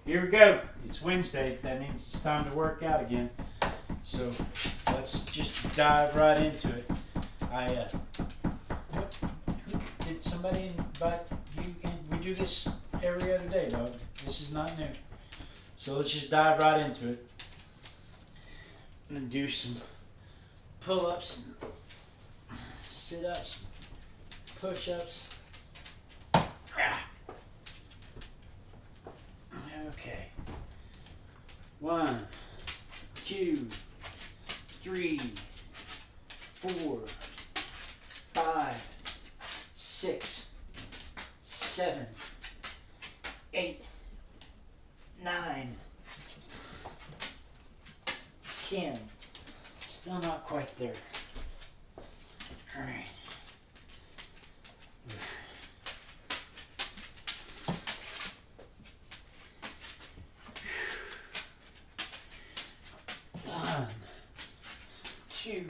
here we go. It's Wednesday. That means it's time to work out again. So let's just dive right into it. Did somebody invite you in? We do this every other day, dog. This is not new. So let's just dive right into it. I'm gonna do some pull-ups, sit-ups, push-ups. Okay. 1, 2, 3, 4, 5, 6, 7, 8, 9, 10. Still not quite there. All right. One, 2,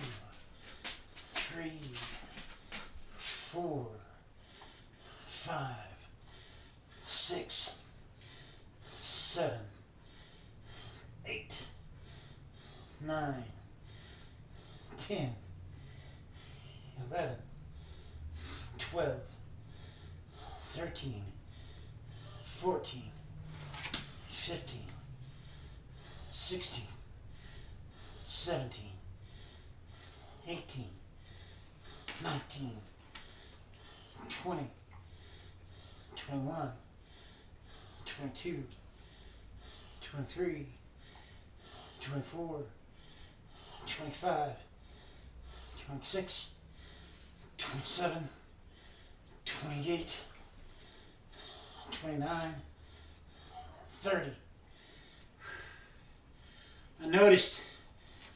3, 4, 5, 6, 7, 8, 9, 10, 11, 12, 13, 14, 15, 16, 17, 18, 19, 20, 21, 22, 23, 24, 25, 26, 27, 28, 29, 30. I noticed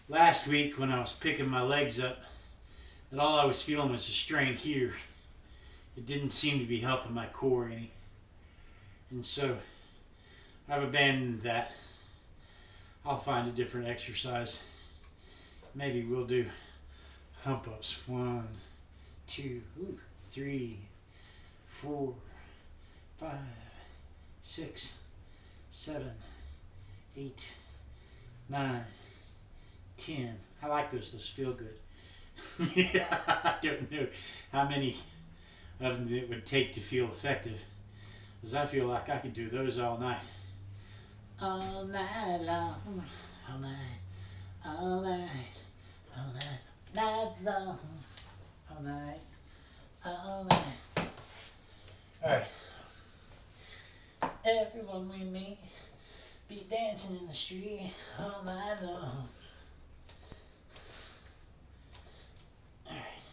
last week when I was picking my legs up that all I was feeling was a strain here. It didn't seem to be helping my core any. And so I've abandoned that. I'll find a different exercise. Maybe we'll do hump ups. 1, 2, 3, 4, 5, 6, 7, 8, 9, 10. I like those. Those feel good. I don't know how many of them it would take to feel effective, because I feel like I could do those all night. All night long. All night. All night. All night. Night long. All night. All night. Alright. Everyone we meet be dancing in the street all night long. Alright.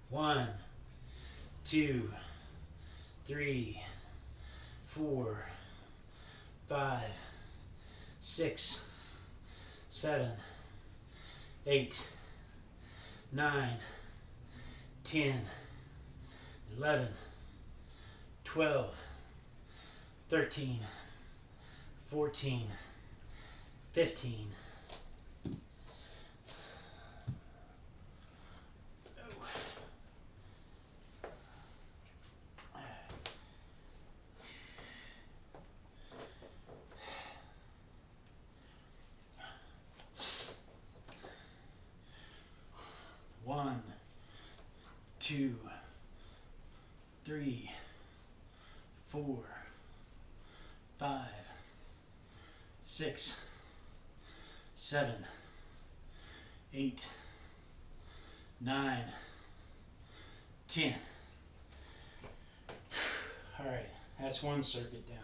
1, 2, 3, 4, 5, 6, 7, 8, 9, 10, 11, 12, 13, 14, 15. One, 2, 3, 4, 5, 6, 7, 8, 9, 10. All right, that's one circuit down.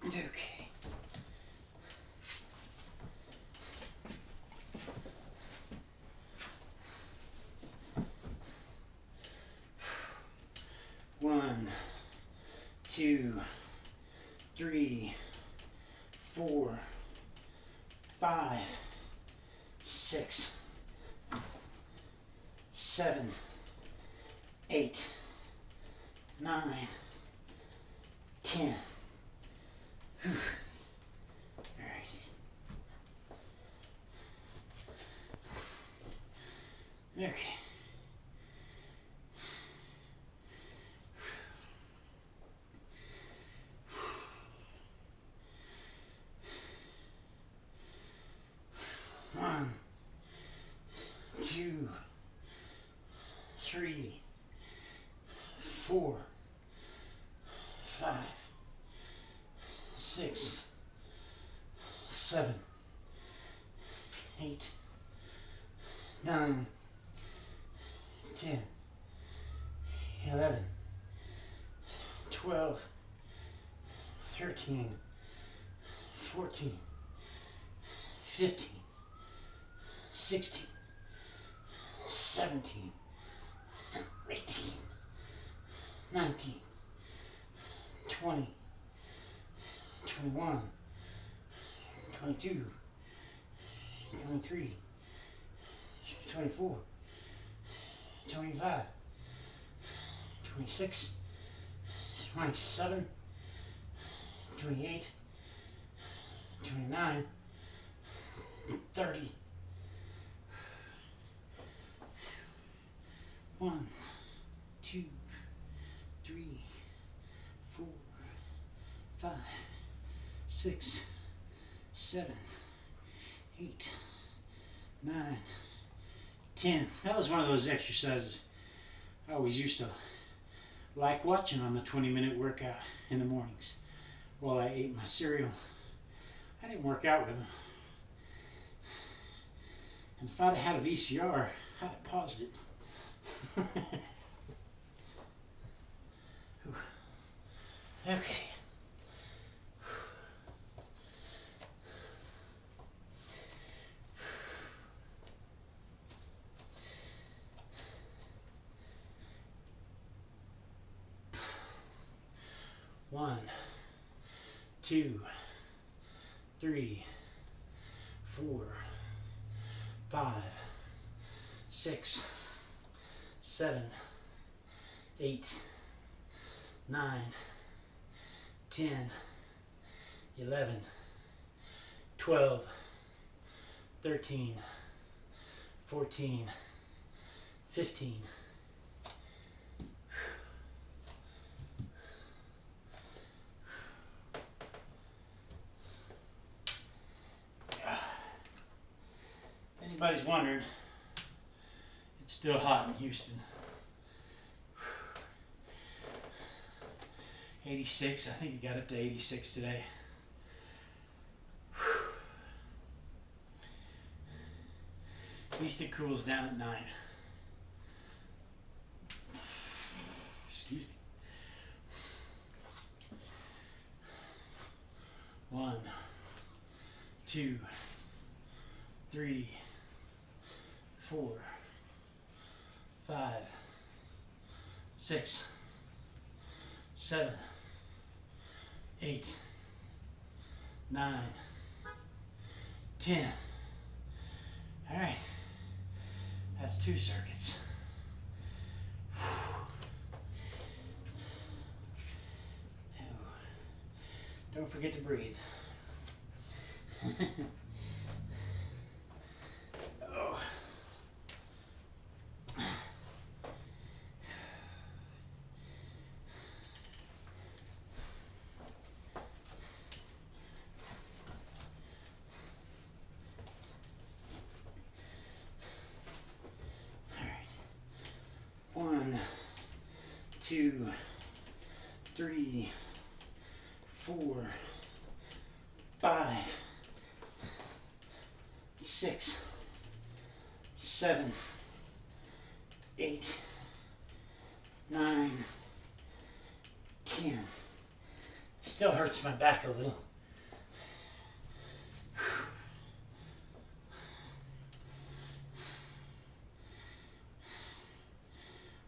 Okay. One, 2, 3, 4, 5, 6, 7, 8, 9, 10. Whew. All right. Okay. One, 2, 3, 4, 5, 6, 7, 8, 9, 10, 11, 12, 13, 14, 15, 16, 17, 18, 19, 20, 21, 22, 23, 24, 25, 26, 27, 28, 29, 30. 1, 2, 3, 4, 5, 6, 7, 8, 9, 10. That was one of those exercises I always used to like watching on the 20-minute workout in the mornings while I ate my cereal. I didn't work out with them. And if I'd had a VCR, I'd have paused it. Okay. One, 2, 3, 4, 5, 6, 7, 8, 9, 10, 11, 12, 13, 14, 15. Anybody's wondering, it's still hot in Houston. 86, I think it got up to 86 today. At least it cools down at night. Excuse me. 1, 2, 3, 4, 5, 6, 7, 8, 9, 10. All right, that's 2 circuits. Don't forget to breathe. Oh. All right. 1, 2, 3, 4, 5, 6, 7, 8, 9, 10. Still hurts my back a little.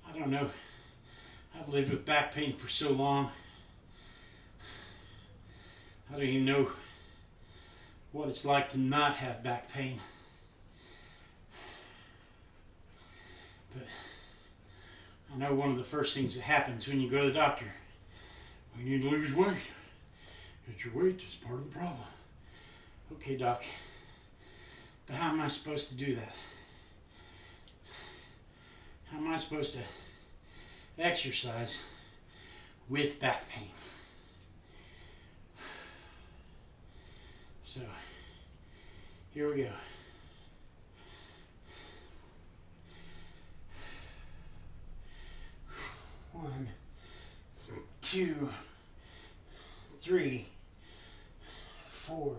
I don't know. I've lived with back pain for so long. I don't even know what it's like to not have back pain. But I know one of the first things that happens when you go to the doctor, we need to lose weight. It's your weight that's part of the problem. Okay, doc, but how am I supposed to do that? How am I supposed to exercise with back pain? So, here we go. One, 2, 3, 4,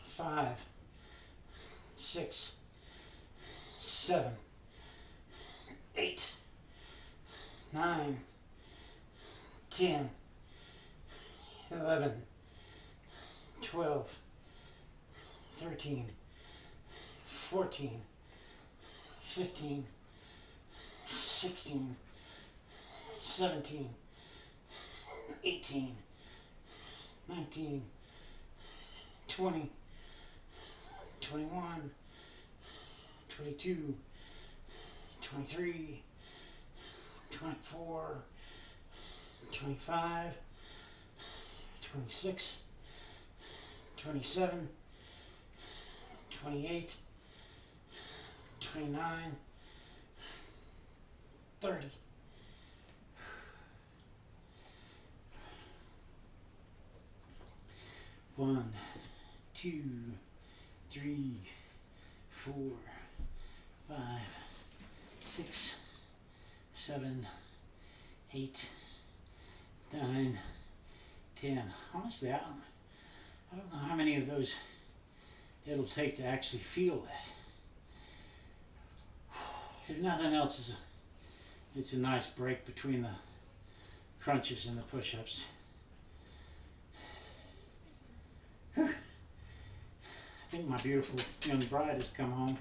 5, 6, 7, 8, 9, 10, 11, 12, 13, 14, 15, 16, 17, 18, 19, 20, 21, 22, 23, 24, 25, 26, 27, 28, 29, 30. One, 2, 3, 4, 5, 6, 7, 8, 9, 10. Honestly, I don't know how many of those it'll take to actually feel that. If nothing else, it's a nice break between the crunches and the push-ups. Whew. I think my beautiful young bride has come home.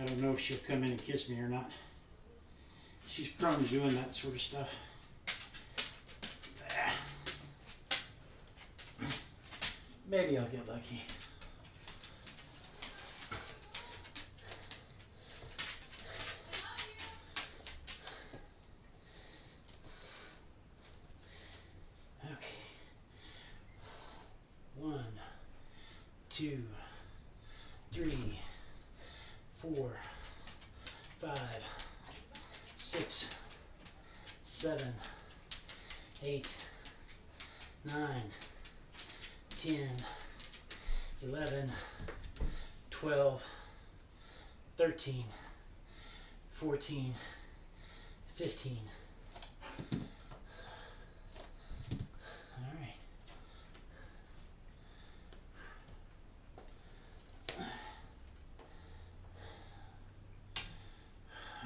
I don't know if she'll come in and kiss me or not. She's prone to doing that sort of stuff. Maybe I'll get lucky. Okay. 1, 2, 3, 4, 5, 6, 7, 8, 9, 10, 11, 12, 13, 14, 15. All right.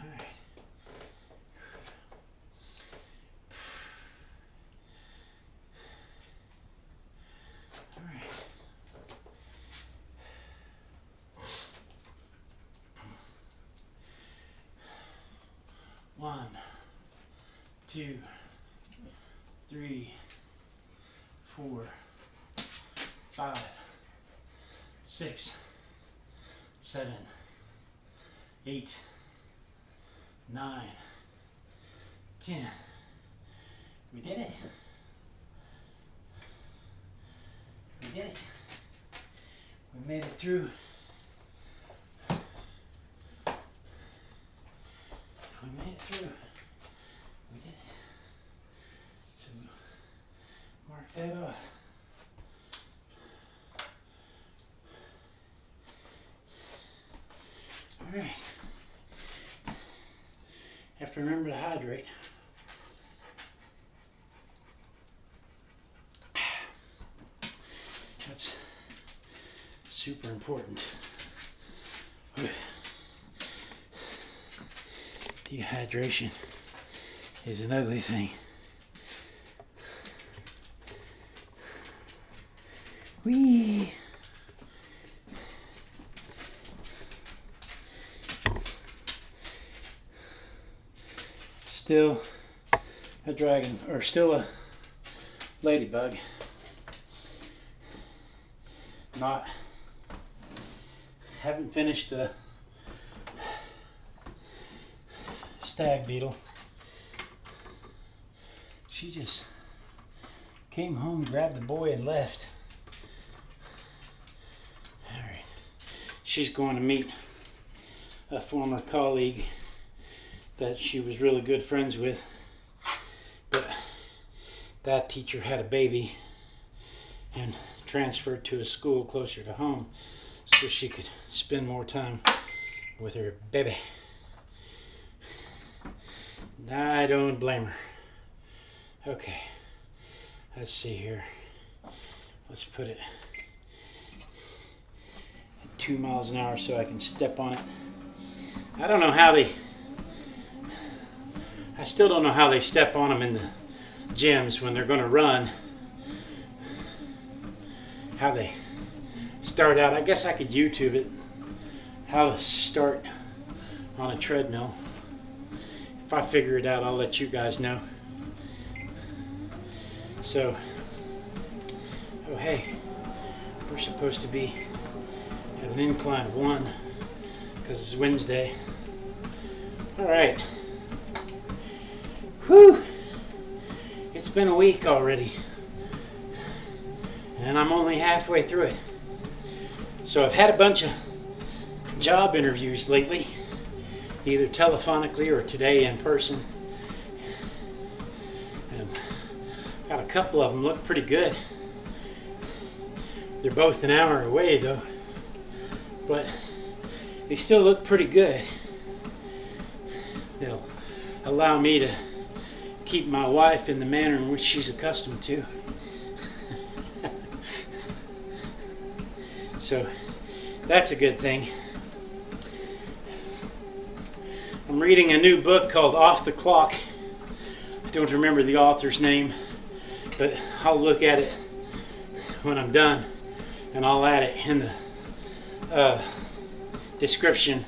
All right. All right. 1, 2, 3, 4, 5, 6, 7, 8, 9, 10. We did it. We did it. We made it through. We made it through. We did it. So mark that off. All right. Have to remember to hydrate. That's super important. Dehydration is an ugly thing. Whee! Still a dragon, or still a ladybug. Haven't finished the stag beetle. She just came home, grabbed the boy, and left. All right. She's going to meet a former colleague that she was really good friends with. But that teacher had a baby and transferred to a school closer to home so she could spend more time with her baby. I don't blame her. Okay, let's see here. Let's put it at 2 miles an hour so I can step on it. I don't know how I still don't know how they step on them in the gyms when they're going to run. How they start out. I guess I could YouTube it. How to start on a treadmill. If I figure it out, I'll let you guys know. So, oh hey, we're supposed to be at an incline of 1 because it's Wednesday. All right. Whew. It's been a week already. And I'm only halfway through it. So I've had a bunch of job interviews lately, either telephonically or today in person. And got a couple of them look pretty good. They're both an hour away though, but they still look pretty good. They'll allow me to keep my wife in the manner in which she's accustomed to. So that's a good thing. I'm reading a new book called Off the Clock. I don't remember the author's name, but I'll look at it when I'm done, and I'll add it in the description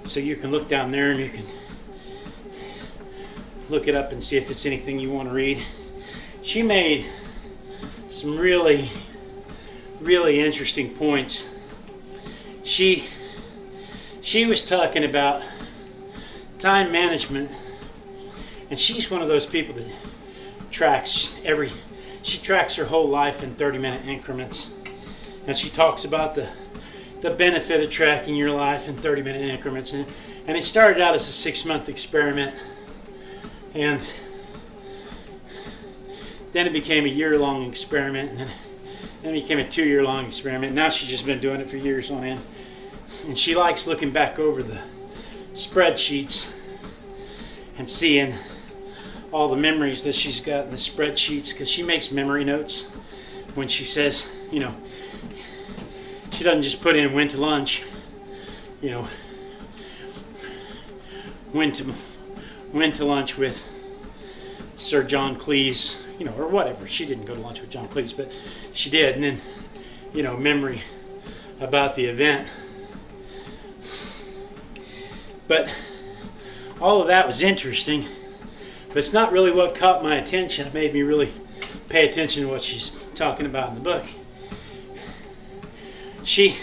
so you can look down there and you can look it up and see if it's anything you want to read. She made some really interesting points. She was talking about time management, and she's one of those people that tracks her whole life in 30-minute increments. And she talks about the benefit of tracking your life in 30-minute increments. And it started out as a 6-month experiment, and then it became a year-long experiment, and then it became a 2-year-long experiment. Now she's just been doing it for years on end. And she likes looking back over the spreadsheets and seeing all the memories that she's got in the spreadsheets, because she makes memory notes when she says, she doesn't just put in went to lunch, went to lunch with Sir John Cleese, or whatever. She didn't go to lunch with John Cleese, but she did. And then, memory about the event. But all of that was interesting, but it's not really what caught my attention. It made me really pay attention to what she's talking about in the book. She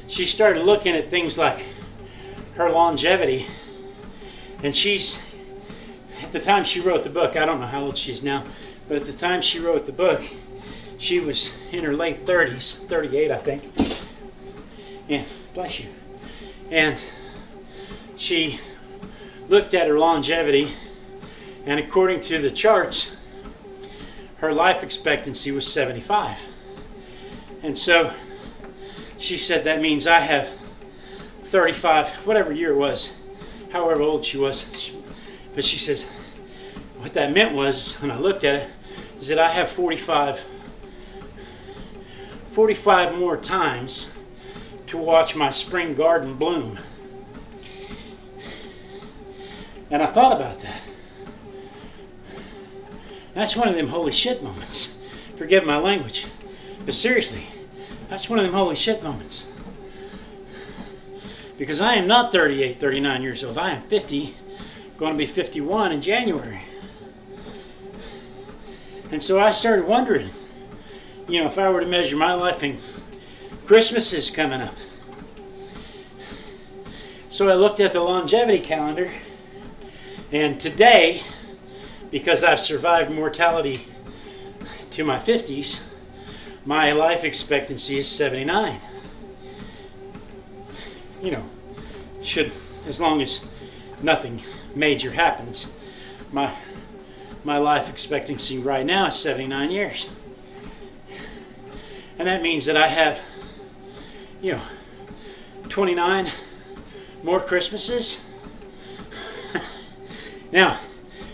started looking at things like her longevity, and at the time she wrote the book, I don't know how old she is now, but at the time she wrote the book, she was in her late 30s, 38 I think. Yeah, bless you. And she looked at her longevity, and according to the charts, her life expectancy was 75. And so she said that means I have 35, whatever year it was, however old she was. But she says, what that meant was, when I looked at it, is that I have 45 more times to watch my spring garden bloom. And I thought about that. That's one of them holy shit moments. Forgive my language. But seriously, that's one of them holy shit moments. Because I am not 38, 39 years old. I am 50, going to be 51 in January. And so I started wondering, if I were to measure my life, and Christmas is coming up. So I looked at the longevity calendar, and today, because I've survived mortality to my 50s, my life expectancy is 79. You know, as long as nothing major happens, my life expectancy right now is 79 years. And that means that I have, 29 more Christmases. Now,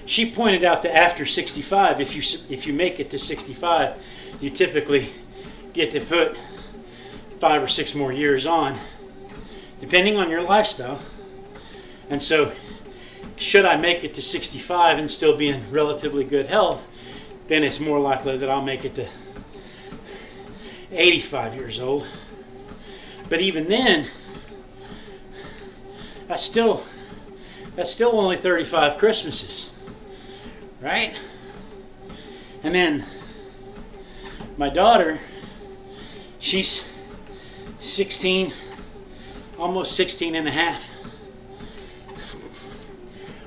she pointed out that after 65, if you make it to 65, you typically get to put 5 or 6 more years on, depending on your lifestyle. And so, should I make it to 65 and still be in relatively good health, then it's more likely that I'll make it to 85 years old. But even then, that's still only 35 Christmases, right? And then my daughter, she's 16, almost 16 and a half.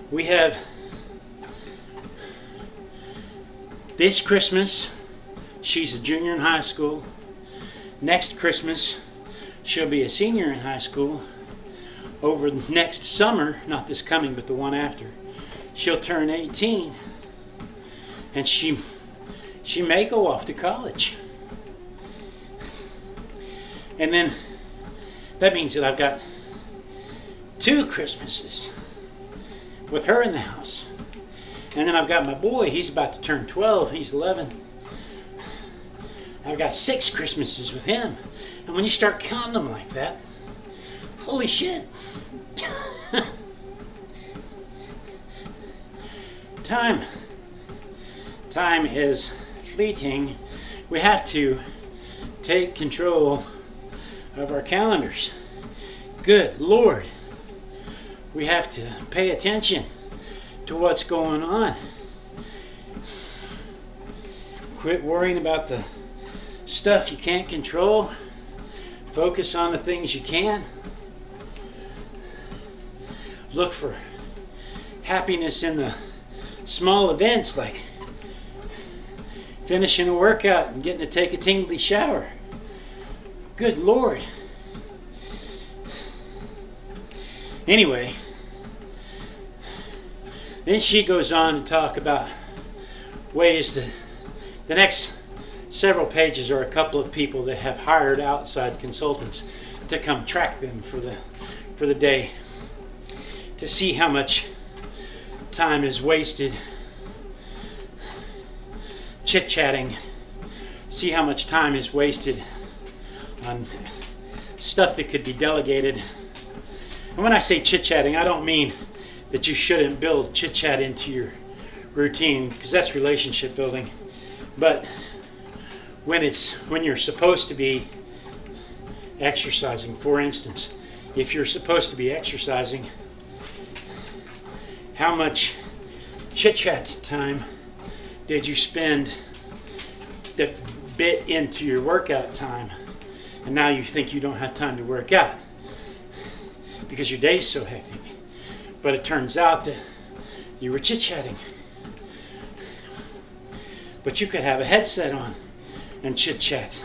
We have this Christmas, she's a junior in high school. Next Christmas, she'll be a senior in high school. Over next summer, not this coming, but the one after, she'll turn 18. And she may go off to college. And then that means that I've got 2 Christmases with her in the house. And then I've got my boy, he's about to turn 12, he's 11. I've got 6 Christmases with him. And when you start counting them like that, holy shit. Time is fleeting. We have to take control of our calendars. Good Lord. We have to pay attention to what's going on. Quit worrying about the stuff you can't control. Focus on the things you can. Look for happiness in the small events, like finishing a workout and getting to take a tingly shower. Good Lord. Anyway, then she goes on to talk about ways that the next several pages are a couple of people that have hired outside consultants to come track them for the day, to see how much time is wasted chit-chatting, see how much time is wasted on stuff that could be delegated. And when I say chit-chatting, I don't mean that you shouldn't build chit-chat into your routine, because that's relationship building. But when you're supposed to be exercising, for instance, if you're supposed to be exercising, how much chit-chat time did you spend that bit into your workout time, and now you think you don't have time to work out because your day's so hectic? But it turns out that you were chit-chatting. But you could have a headset on and chit-chat,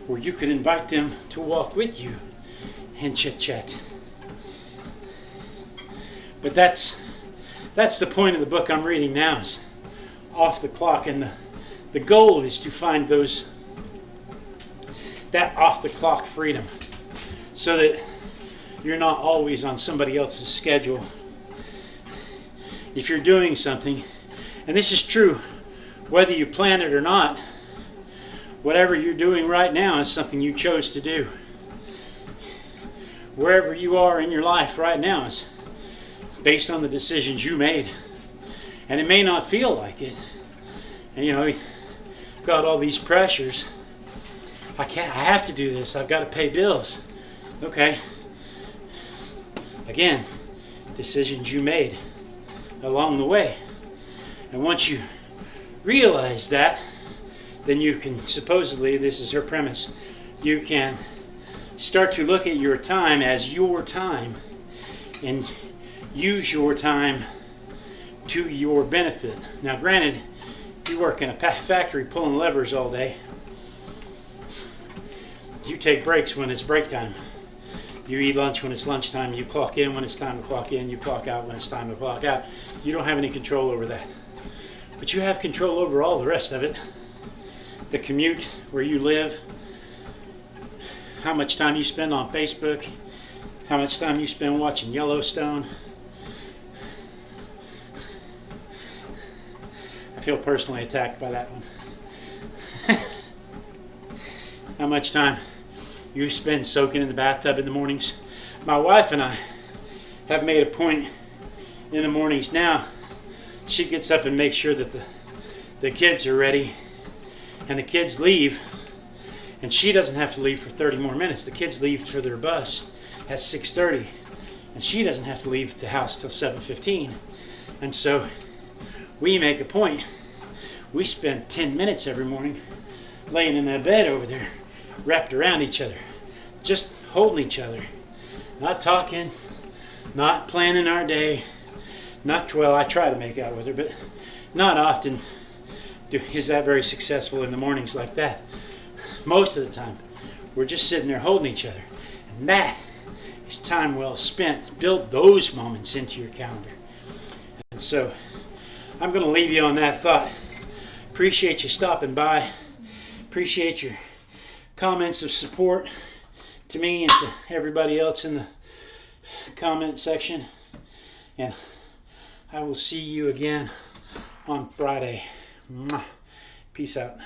or you could invite them to walk with you and chit-chat. But that's the point of the book I'm reading now, is Off the Clock, and the goal is to find that off the clock freedom, so that you're not always on somebody else's schedule. If you're doing something, and this is true whether you plan it or not, whatever you're doing right now is something you chose to do. Wherever you are in your life right now is based on the decisions you made. And it may not feel like it. And you've got all these pressures. I have to do this. I've got to pay bills. Okay. Again, decisions you made along the way. And once you realize that, then you can, supposedly, this is her premise, you can start to look at your time as your time and use your time to your benefit. Now granted, you work in a factory pulling levers all day. You take breaks when it's break time. You eat lunch when it's lunchtime. You clock in when it's time to clock in. You clock out when it's time to clock out. You don't have any control over that. But you have control over all the rest of it. The commute, where you live, how much time you spend on Facebook, how much time you spend watching Yellowstone. I feel personally attacked by that one. How much time you spend soaking in the bathtub in the mornings. My wife and I have made a point in the mornings now. She gets up and makes sure that the kids are ready, and the kids leave, and she doesn't have to leave for 30 more minutes. The kids leave for their bus at 6:30, and she doesn't have to leave the house till 7:15. And so we make a point. We spend 10 minutes every morning laying in that bed over there, wrapped around each other, just holding each other, not talking, not planning our day, well, I try to make out with her, but not often is that very successful in the mornings like that. Most of the time, we're just sitting there holding each other, and that is time well spent. Build those moments into your calendar. And so I'm going to leave you on that thought. Appreciate you stopping by. Appreciate your comments of support to me and to everybody else in the comment section. And I will see you again on Friday. Peace out.